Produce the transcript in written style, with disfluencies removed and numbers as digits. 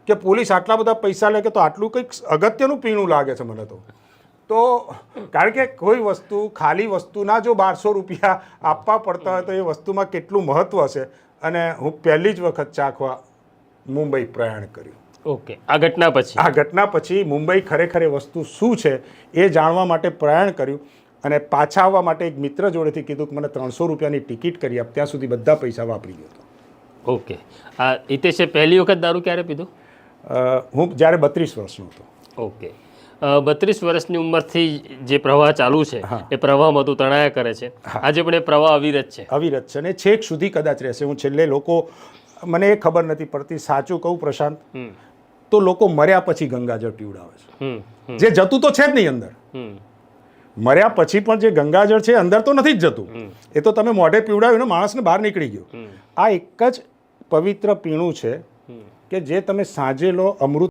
કે પોલીસ આટલા બધા પૈસા લે કે તો આટલું કંઈક અગત્યનું પીણું લાગે છે મને તો કારણ કે કોઈ વસ્તુ ખાલી વસ્તુના જો 1200 રૂપિયા આપવા પડતા હોય તો એ વસ્તુમાં કેટલું મહત્ત્વ છે. અને હું પહેલી જ વખત ચાખવા મુંબઈ પ્રયાણ કર્યું. ઓકે, આ ઘટના પછી મુંબઈ ખરેખર એ વસ્તુ શું છે એ જાણવા માટે પ્રયાણ કર્યું. અને પાછા આવવા માટે એક મિત્ર જોડેથી કીધું કે મને 300 રૂપિયાની ટિકિટ કરી આપ. ત્યાં સુધી બધા પૈસા વાપરી ગયો હતો. ઓકે, આ હિતેશે પહેલી વખત દારૂ ક્યારે પીધું? હું જ્યારે 32 વર્ષનો હતો. ઓકે, 32 વર્ષની ઉંમરથી જે પ્રવાહ ચાલુ છે એ પ્રવાહમાં તું તણાયા કરે છે. આજે પણ એ પ્રવાહ અવિરત છે અને છેક સુધી કદાચ રહેશે. હું છેલ્લે લોકો મને એ ખબર નથી પડતી, સાચું કહું પ્રશાંત, તો લોકો મર્યા પછી ગંગાજળ પીવડાવે છે. જે જતું તો છે જ નહીં અંદર. મર્યા પછી પણ જે ગંગાજળ છે અંદર તો નથી જ જતું. એ તો તમે મોઢે પીવડાવ્યું ને માણસને બહાર નીકળી ગયો. આ એક જ પવિત્ર પીણું છે કે જે તમે સાંજે લો, અમૃત